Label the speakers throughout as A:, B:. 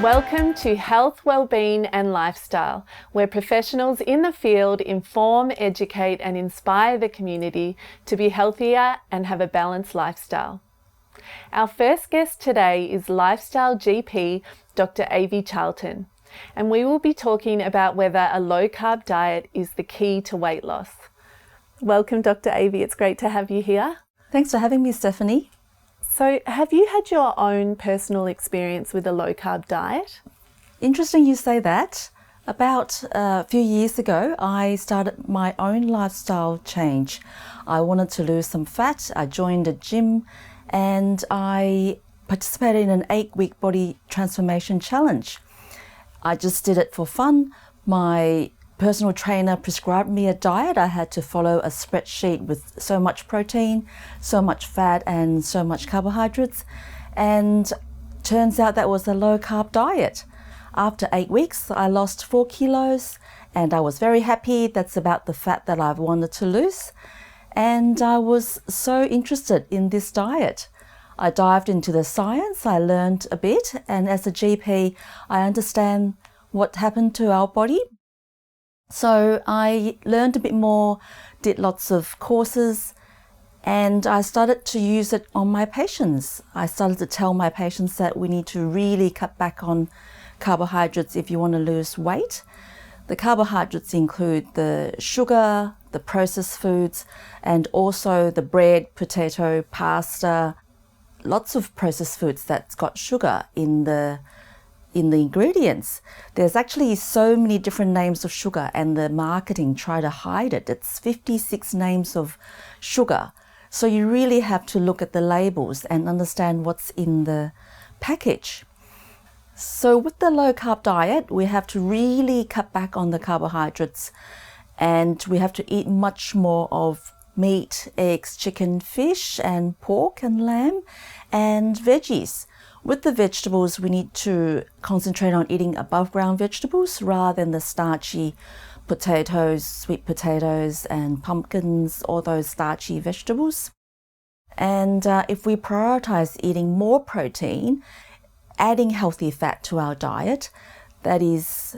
A: Welcome to Health, Wellbeing and Lifestyle, where professionals in the field inform, educate and inspire the community to be healthier and have a balanced lifestyle. Our first guest today is Lifestyle GP Dr Avi Charlton, and we will be talking about whether a low-carb diet is the key to weight loss. Welcome, Dr Avi. It's great to have you here.
B: Thanks for having me, Stephanie.
A: So, have you had your own personal experience with a low-carb diet?
B: Interesting you say that. About a few years ago, I started my own lifestyle change. I wanted to lose some fat. I joined a gym and I participated in an 8-week body transformation challenge. I just did it for fun. My personal trainer prescribed me a diet. I had to follow a spreadsheet with so much protein, so much fat and so much carbohydrates, and turns out that was a low-carb diet. After 8 weeks I lost 4 kilos and I was very happy. That's about the fat that I've wanted to lose, and I was so interested in this diet. I dived into the science, I learned a bit, and as a GP I understand what happened to our body. So I learned a bit more, did lots of courses, and I started to use it on my patients. I started to tell my patients that we need to really cut back on carbohydrates if you want to lose weight. The carbohydrates include the sugar, the processed foods, and also the bread, potato, pasta, lots of processed foods that's got sugar in the ingredients. There's actually so many different names of sugar and the marketing try to hide it. It's 56 names of sugar. So you really have to look at the labels and understand what's in the package. So with the low carb diet, we have to really cut back on the carbohydrates and we have to eat much more of meat, eggs, chicken, fish and pork and lamb and veggies. With the vegetables, we need to concentrate on eating above ground vegetables rather than the starchy potatoes, sweet potatoes and pumpkins, all those starchy vegetables. And if we prioritize eating more protein, adding healthy fat to our diet, that is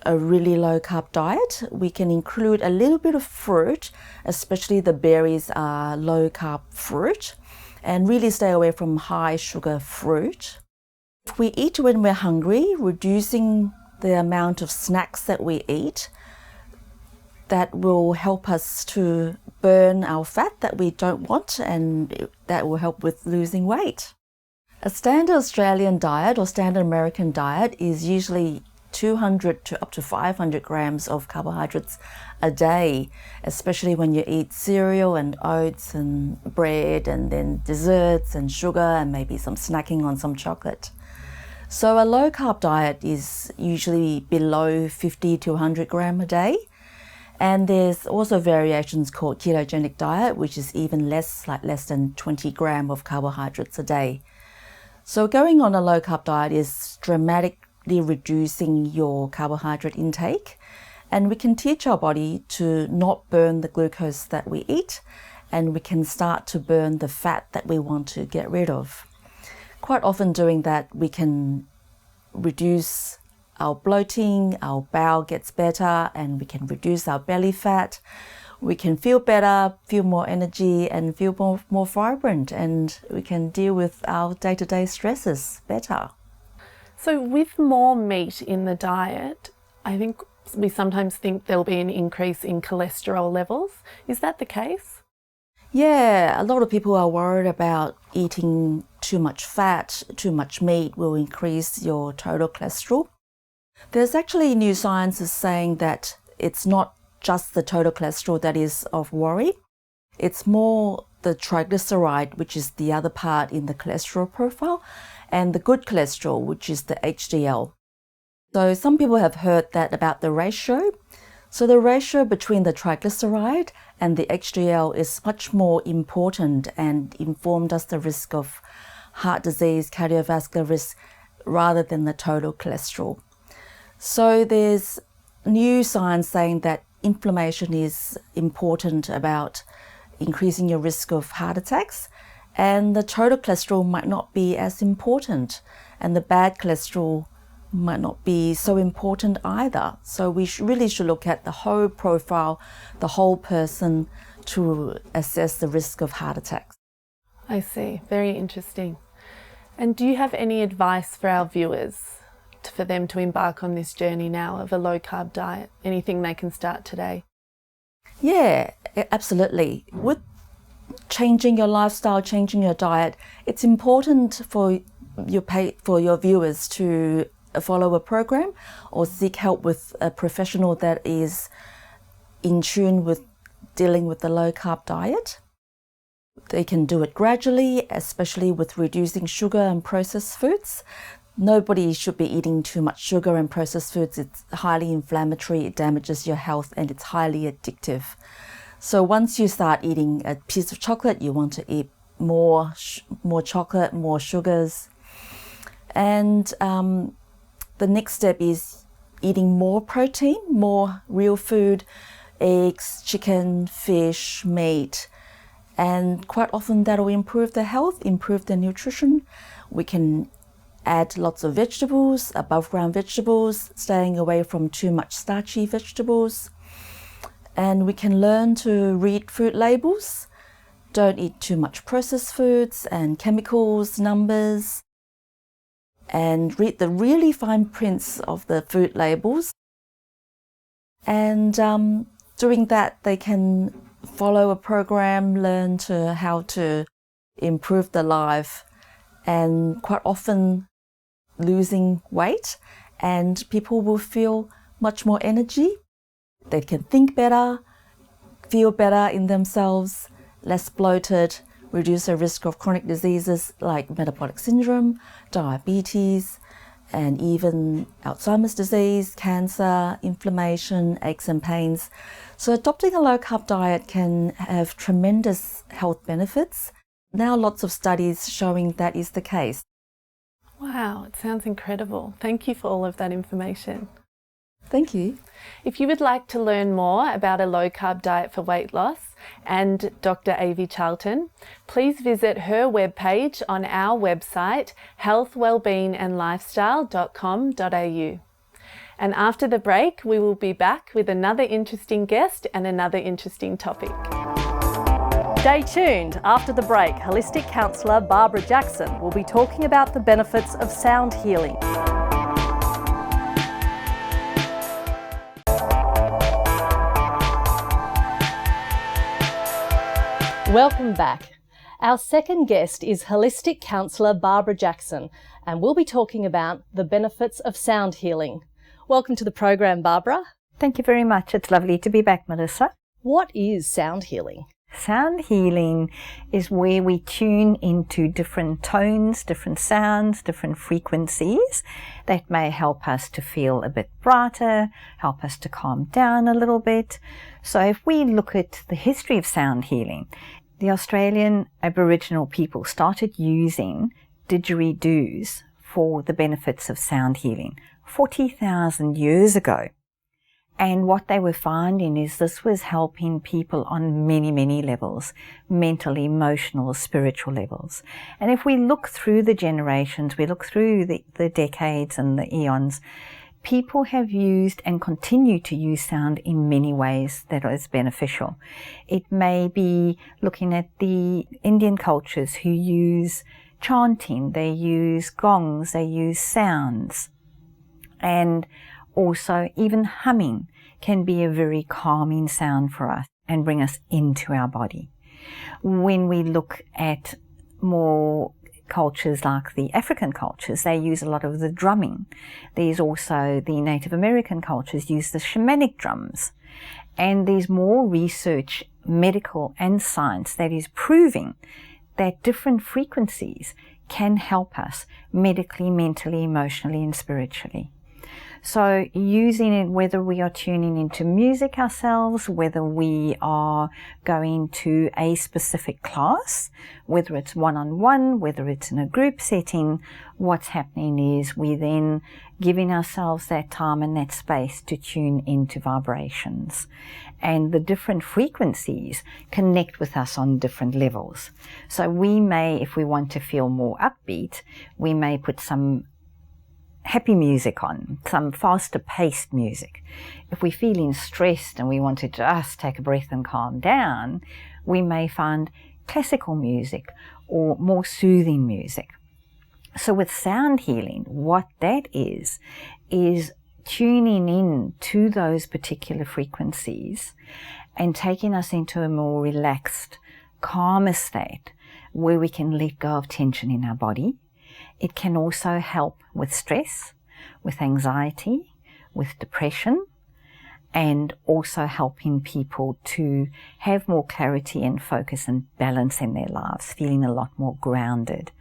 B: a really low carb diet. We can include a little bit of fruit, especially the berries are low carb fruit, and really stay away from high sugar fruit. If we eat when we're hungry, reducing the amount of snacks that we eat, that will help us to burn our fat that we don't want, and that will help with losing weight. A standard Australian diet or standard American diet is usually 200 to up to 500 grams of carbohydrates a day, especially when you eat cereal and oats and bread and then desserts and sugar and maybe some snacking on some chocolate. So a low carb diet is usually below 50 to 100 gram a day. And there's also variations called ketogenic diet, which is even less, like less than 20 gram of carbohydrates a day. So going on a low carb diet is dramatically reducing your carbohydrate intake, and we can teach our body to not burn the glucose that we eat, and we can start to burn the fat that we want to get rid of. Quite often doing that, we can reduce our bloating, our bowel gets better, and we can reduce our belly fat. We can feel better, feel more energy and feel more vibrant, and we can deal with our day-to-day stresses better.
A: So with more meat in the diet, I think we sometimes think there'll be an increase in cholesterol levels. Is that the case?
B: Yeah, a lot of people are worried about eating too much fat, too much meat will increase your total cholesterol. There's actually new science saying that it's not just the total cholesterol that is of worry. It's more the triglyceride, which is the other part in the cholesterol profile, and the good cholesterol, which is the HDL. So some people have heard that about the ratio. So the ratio between the triglyceride and the HDL is much more important and informed us the risk of heart disease, cardiovascular risk, rather than the total cholesterol. So there's new science saying that inflammation is important about increasing your risk of heart attacks, and the total cholesterol might not be as important, and the bad cholesterol might not be so important either. So we really should look at the whole profile, the whole person, to assess the risk of heart attacks.
A: I see. Very interesting. And do you have any advice for our viewers for them to embark on this journey now of a low-carb diet? Anything they can start today?
B: Yeah, absolutely. With changing your lifestyle, changing your diet, it's important for your viewers to follow a program or seek help with a professional that is in tune with dealing with the low-carb diet. They can do it gradually, especially with reducing sugar and processed foods. Nobody should be eating too much sugar and processed foods. It's highly inflammatory, it damages your health, and it's highly addictive. So once you start eating a piece of chocolate, you want to eat more chocolate, more sugars. And the next step is eating more protein, more real food, eggs, chicken, fish, meat. And quite often that will improve the health, improve the nutrition. We can add lots of vegetables, above ground vegetables, staying away from too much starchy vegetables. And we can learn to read food labels. Don't eat too much processed foods and chemicals, numbers. And read the really fine prints of the food labels. And doing that, they can follow a program, learn how to improve their life, and quite often losing weight, and people will feel much more energy. They can think better, feel better in themselves, less bloated, reduce the risk of chronic diseases like metabolic syndrome, diabetes, and even Alzheimer's disease, cancer, inflammation, aches and pains. So adopting a low-carb diet can have tremendous health benefits. Now lots of studies showing that is the case.
A: Wow, it sounds incredible. Thank you for all of that information.
B: Thank you.
A: If you would like to learn more about a low-carb diet for weight loss and Dr. Avi Charlton, please visit her webpage on our website, healthwellbeingandlifestyle.com.au. And after the break, we will be back with another interesting guest and another interesting topic.
C: Stay tuned. After the break, holistic counsellor Barbara Jackson will be talking about the benefits of sound healing. Welcome back. Our second guest is holistic counsellor Barbara Jackson, and we'll be talking about the benefits of sound healing. Welcome to the program, Barbara.
D: Thank you very much. It's lovely to be back, Melissa.
C: What is sound healing?
D: Sound healing is where we tune into different tones, different sounds, different frequencies that may help us to feel a bit brighter, help us to calm down a little bit. So if we look at the history of sound healing, the Australian Aboriginal people started using didgeridoos for the benefits of sound healing 40,000 years ago. And what they were finding is this was helping people on many, many levels, mental, emotional, spiritual levels. And if we look through the generations, we look through the decades and the eons, people have used and continue to use sound in many ways that is beneficial. It may be looking at the Indian cultures who use chanting, they use gongs, they use sounds. And also even humming can be a very calming sound for us and bring us into our body. When we look at more cultures like the African cultures, they use a lot of the drumming. There's also the Native American cultures use the shamanic drums. And there's more research, medical and science, that is proving that different frequencies can help us medically, mentally, emotionally and spiritually. So using it, whether we are tuning into music ourselves, whether we are going to a specific class, whether it's one-on-one, whether it's in a group setting, what's happening is we then giving ourselves that time and that space to tune into vibrations. And the different frequencies connect with us on different levels. So we may, if we want to feel more upbeat, we may put some happy music on, some faster paced music. If we're feeling stressed and we want to just take a breath and calm down, we may find classical music or more soothing music. So with sound healing, what that is tuning in to those particular frequencies and taking us into a more relaxed, calmer state where we can let go of tension in our body. It can also help with stress, with anxiety, with depression, and also helping people to have more clarity and focus and balance in their lives, feeling a lot more grounded.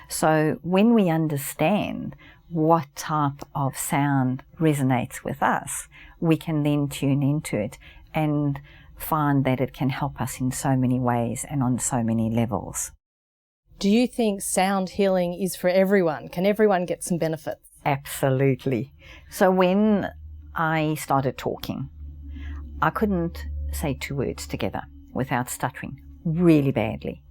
D: So when we understand what type of sound resonates with us, we can then tune into it and find that it can help us in so many ways and on so many levels.
C: Do you think sound healing is for everyone? Can everyone get some benefits?
D: Absolutely. So when I started talking, I couldn't say 2 words together without stuttering really badly.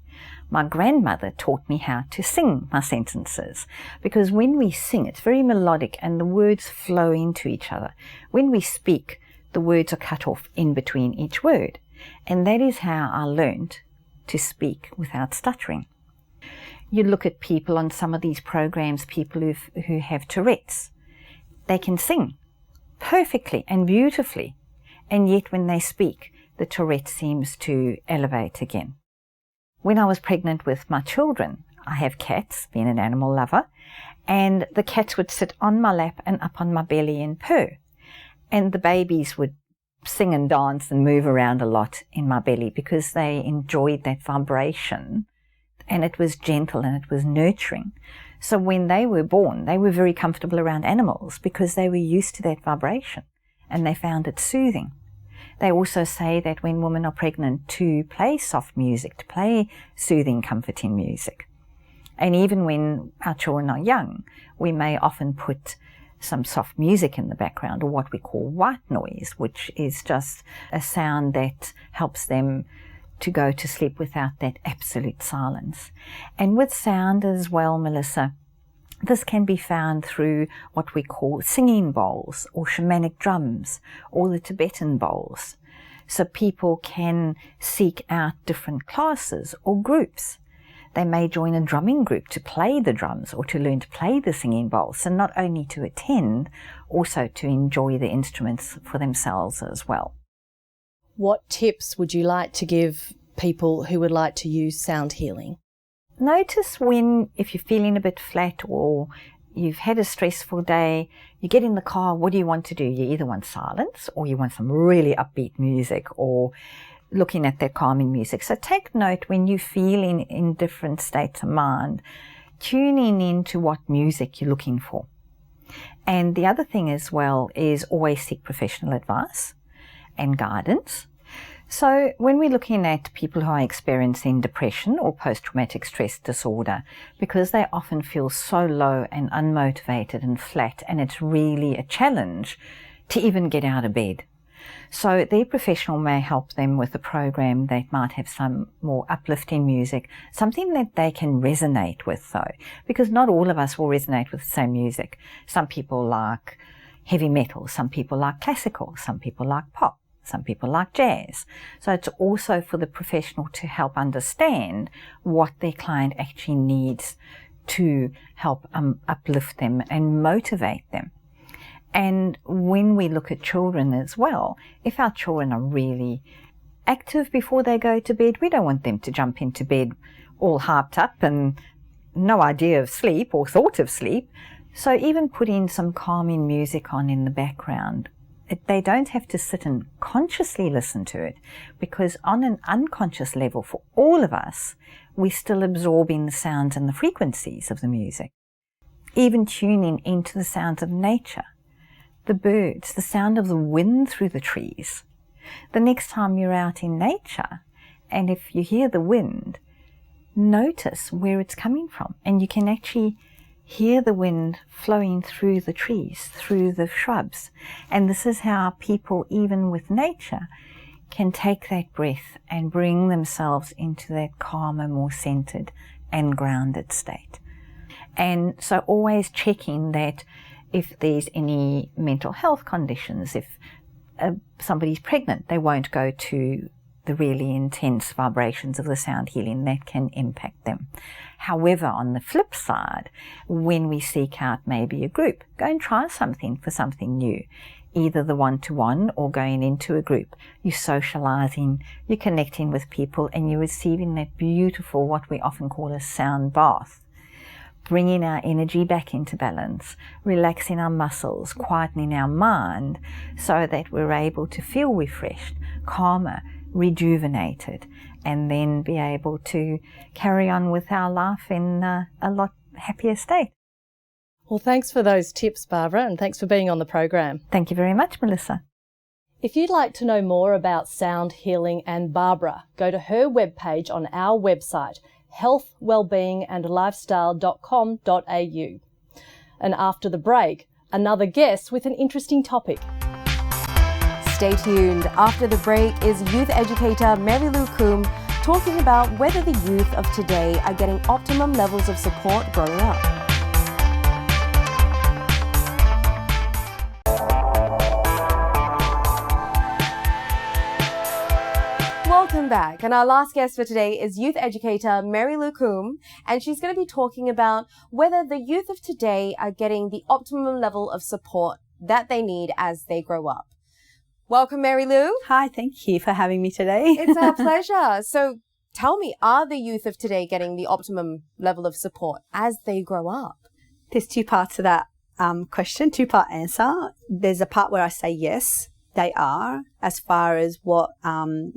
D: My grandmother taught me how to sing my sentences, because when we sing, it's very melodic and the words flow into each other. When we speak, the words are cut off in between each word. And that is how I learned to speak without stuttering. You look at people on some of these programs, people who have Tourette's. They can sing perfectly and beautifully, and yet when they speak, the Tourette seems to elevate again. When I was pregnant with my children, I have cats, being an animal lover, and the cats would sit on my lap and up on my belly and purr, and the babies would sing and dance and move around a lot in my belly because they enjoyed that vibration. And it was gentle and it was nurturing. So when they were born, they were very comfortable around animals because they were used to that vibration and they found it soothing. They also say that when women are pregnant, to play soft music, to play soothing, comforting music. And even when our children are young, we may often put some soft music in the background, or what we call white noise, which is just a sound that helps them to go to sleep without that absolute silence. And with sound as well, Melissa, this can be found through what we call singing bowls or shamanic drums or the Tibetan bowls. So people can seek out different classes or groups. They may join a drumming group to play the drums or to learn to play the singing bowls. So not only to attend, also to enjoy the instruments for themselves as well.
C: What tips would you like to give people who would like to use sound healing?
D: Notice if you're feeling a bit flat or you've had a stressful day, you get in the car, what do you want to do? You either want silence or you want some really upbeat music or looking at that calming music. So take note when you're feeling in different states of mind, tuning into what music you're looking for. And the other thing as well is always seek professional advice and guidance. So when we're looking at people who are experiencing depression or post-traumatic stress disorder, because they often feel so low and unmotivated and flat, and it's really a challenge to even get out of bed. So their professional may help them with a program that might have some more uplifting music, something that they can resonate with though, because not all of us will resonate with the same music. Some people like heavy metal, some people like classical, some people like pop. Some people like jazz. So it's also for the professional to help understand what their client actually needs to help uplift them and motivate them. And when we look at children as well, if our children are really active before they go to bed, we don't want them to jump into bed all hyped up and no idea of sleep or thought of sleep. So even putting some calming music on in the background, they don't have to sit and consciously listen to it, because on an unconscious level for all of us, we're still absorbing the sounds and the frequencies of the music. Even tuning into the sounds of nature, the birds, the sound of the wind through the trees. The next time you're out in nature, and if you hear the wind, notice where it's coming from, and you can actually hear the wind flowing through the trees, through the shrubs. And this is how people, even with nature, can take that breath and bring themselves into that calmer, more centered and grounded state. And so always checking that if there's any mental health conditions. If somebody's pregnant, they won't go to the really intense vibrations of the sound healing. That can impact them. However, on the flip side, when we seek out maybe a group, go and try something for something new. Either the one-to-one or going into a group. You're socializing, you're connecting with people, and you're receiving that beautiful, what we often call a sound bath. Bringing our energy back into balance, relaxing our muscles, quietening our mind so that we're able to feel refreshed, calmer, rejuvenated, and then be able to carry on with our life in a lot happier state.
C: Well, thanks for those tips, Barbara, and thanks for being on the program.
D: Thank you very much, Melissa.
C: If you'd like to know more about sound healing and Barbara, go to her webpage on our website, healthwellbeingandlifestyle.com.au. And after the break, another guest with an interesting topic.
E: Stay tuned. After the break is youth educator Marilou Coombe talking about whether the youth of today are getting optimum levels of support growing up. Welcome back, and our last guest for today is youth educator Marilou Coombe, and she's going to be talking about whether the youth of today are getting the optimum level of support that they need as they grow up. Welcome, Marilou.
F: Hi, thank you for having me today.
E: It's our pleasure. So tell me, are the youth of today getting the optimum level of support as they grow up?
F: There's two parts to that question, two-part answer. There's a part where I say yes, they are, as far as what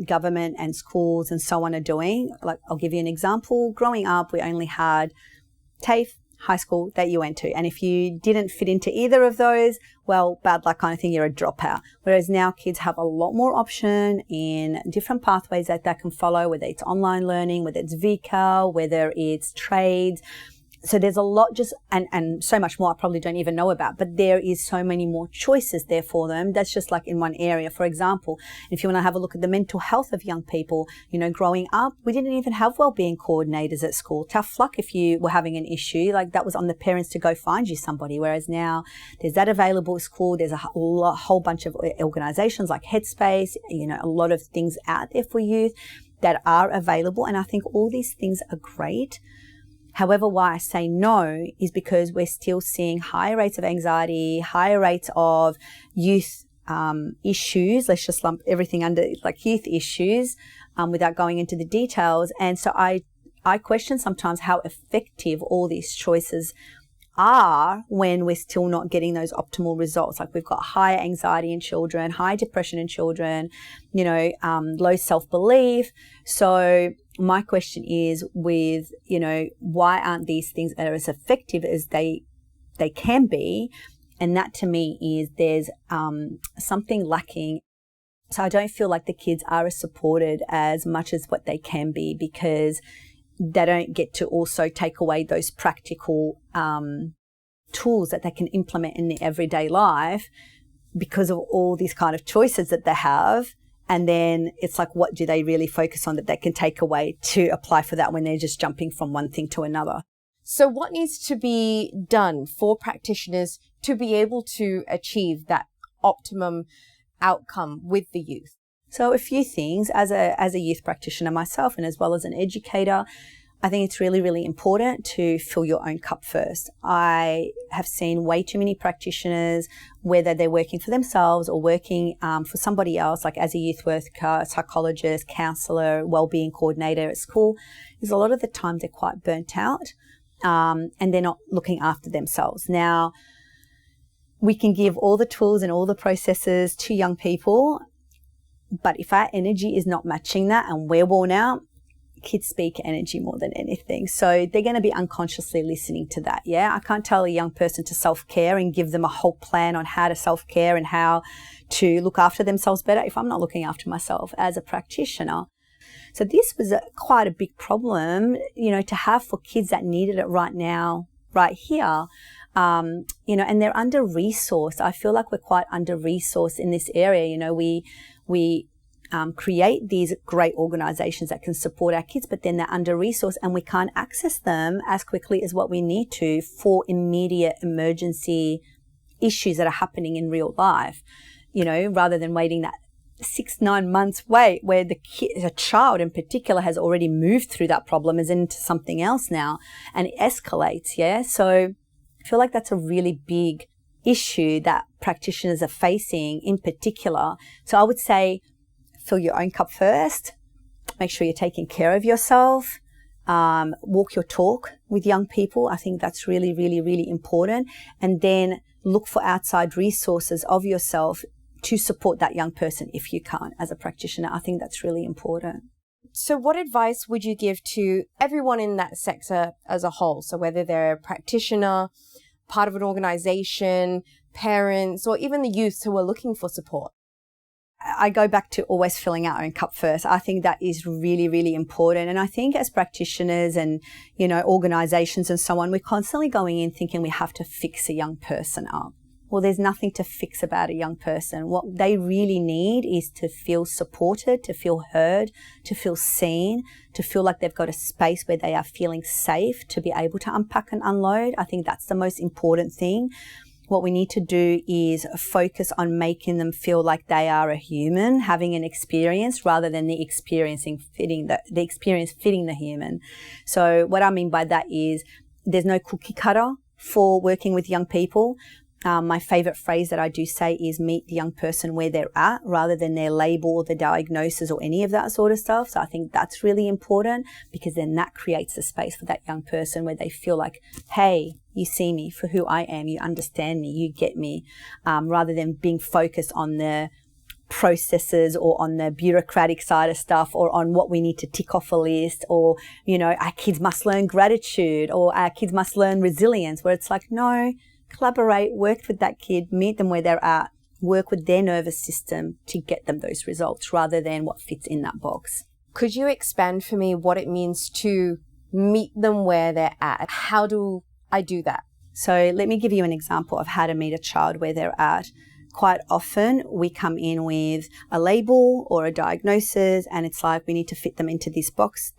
F: government and schools and so on are doing. Like, I'll give you an example. Growing up, we only had TAFE, high school that you went to. And if you didn't fit into either of those, well, bad luck kind of thing, you're a dropout. Whereas now kids have a lot more option in different pathways that they can follow, whether it's online learning, whether it's VCAL, whether it's trades. So there's a lot and so much more I probably don't even know about, but there is so many more choices there for them. That's just like in one area. For example, if you want to have a look at the mental health of young people, growing up, we didn't even have wellbeing coordinators at school. Tough luck if you were having an issue, like that was on the parents to go find you somebody. Whereas now there's that available at school. There's a whole bunch of organizations like Headspace, a lot of things out there for youth that are available. And I think all these things are great. However, why I say no is because we're still seeing higher rates of anxiety, higher rates of youth issues. Let's just lump everything under like youth issues without going into the details. And so I question sometimes how effective all these choices are when we're still not getting those optimal results. Like we've got higher anxiety in children, high depression in children, low self-belief. So my question is with, why aren't these things that are as effective as they can be? And that to me is there's something lacking. So I don't feel like the kids are as supported as much as what they can be, because they don't get to also take away those practical tools that they can implement in their everyday life because of all these kind of choices that they have. And then it's like, what do they really focus on that they can take away to apply for that when they're just jumping from one thing to another?
E: So what needs to be done for practitioners to be able to achieve that optimum outcome with the youth?
F: So a few things as a youth practitioner myself, and as well as an educator, I think it's really, really important to fill your own cup first. I have seen way too many practitioners, whether they're working for themselves or working for somebody else, like as a youth worker, psychologist, counsellor, wellbeing coordinator at school, is a lot of the time they're quite burnt out and they're not looking after themselves. Now, we can give all the tools and all the processes to young people, but if our energy is not matching that and we're worn out, kids speak energy more than anything. So they're going to be unconsciously listening to that. Yeah. I can't tell a young person to self-care and give them a whole plan on how to self-care and how to look after themselves better if I'm not looking after myself as a practitioner. So this was quite a big problem, to have for kids that needed it right now, right here. And they're under-resourced. I feel like we're quite under-resourced in this area. We create these great organizations that can support our kids, but then they're under-resourced and we can't access them as quickly as what we need to for immediate emergency issues that are happening in real life, you know, rather than waiting that 6-9 months wait where a child in particular has already moved through that problem, is into something else now, and it escalates. Yeah. So I feel like that's a really big issue that practitioners are facing in particular. So I would say fill your own cup first, make sure you're taking care of yourself, walk your talk with young people. I think that's really, really, really important. And then look for outside resources of yourself to support that young person if you can't as a practitioner. I think that's really important.
E: So what advice would you give to everyone in that sector as a whole? So whether they're a practitioner, part of an organization, parents, or even the youths who are looking for support?
F: I go back to always filling our own cup first. I think that is really, really important. And I think as practitioners and, you know, organizations and so on, we're constantly going in thinking we have to fix a young person up. Well, there's nothing to fix about a young person. What they really need is to feel supported, to feel heard, to feel seen, to feel like they've got a space where they are feeling safe to be able to unpack and unload. I think that's the most important thing. What we need to do is focus on making them feel like they are a human, having an experience, rather than the experience fitting the human. So what I mean by that is there's no cookie cutter for working with young people. My favorite phrase that I do say is meet the young person where they're at, rather than their label or the diagnosis or any of that sort of stuff. So I think that's really important, because then that creates a space for that young person where they feel like, hey, you see me for who I am, you understand me, you get me, rather than being focused on the processes or on the bureaucratic side of stuff, or on what we need to tick off a list, or, you know, our kids must learn gratitude, or our kids must learn resilience, where it's like, no, collaborate, work with that kid, meet them where they're at, work with their nervous system to get them those results, rather than what fits in that box.
E: Could you expand for me what it means to meet them where they're at? How do I do that?
F: So let me give you an example of how to meet a child where they're at. Quite often we come in with a label or a diagnosis, and it's like we need to fit them into this box,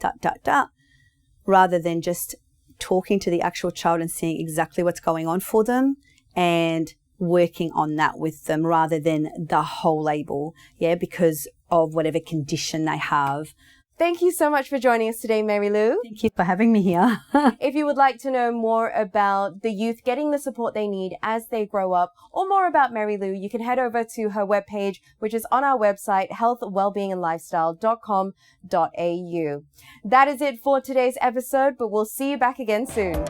F: rather than just talking to the actual child and seeing exactly what's going on for them and working on that with them, rather than the whole label, because of whatever condition they have.
E: Thank you so much for joining us today, Marilou.
F: Thank you for having me here.
E: If you would like to know more about the youth getting the support they need as they grow up, or more about Marilou, you can head over to her webpage, which is on our website, healthwellbeingandlifestyle.com.au. That is it for today's episode, but we'll see you back again soon.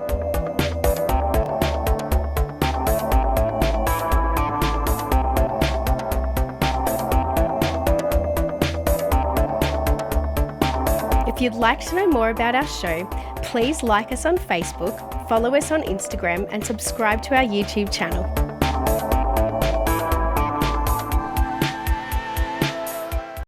G: If you'd like to know more about our show, please like us on Facebook, follow us on Instagram, and subscribe to our YouTube channel.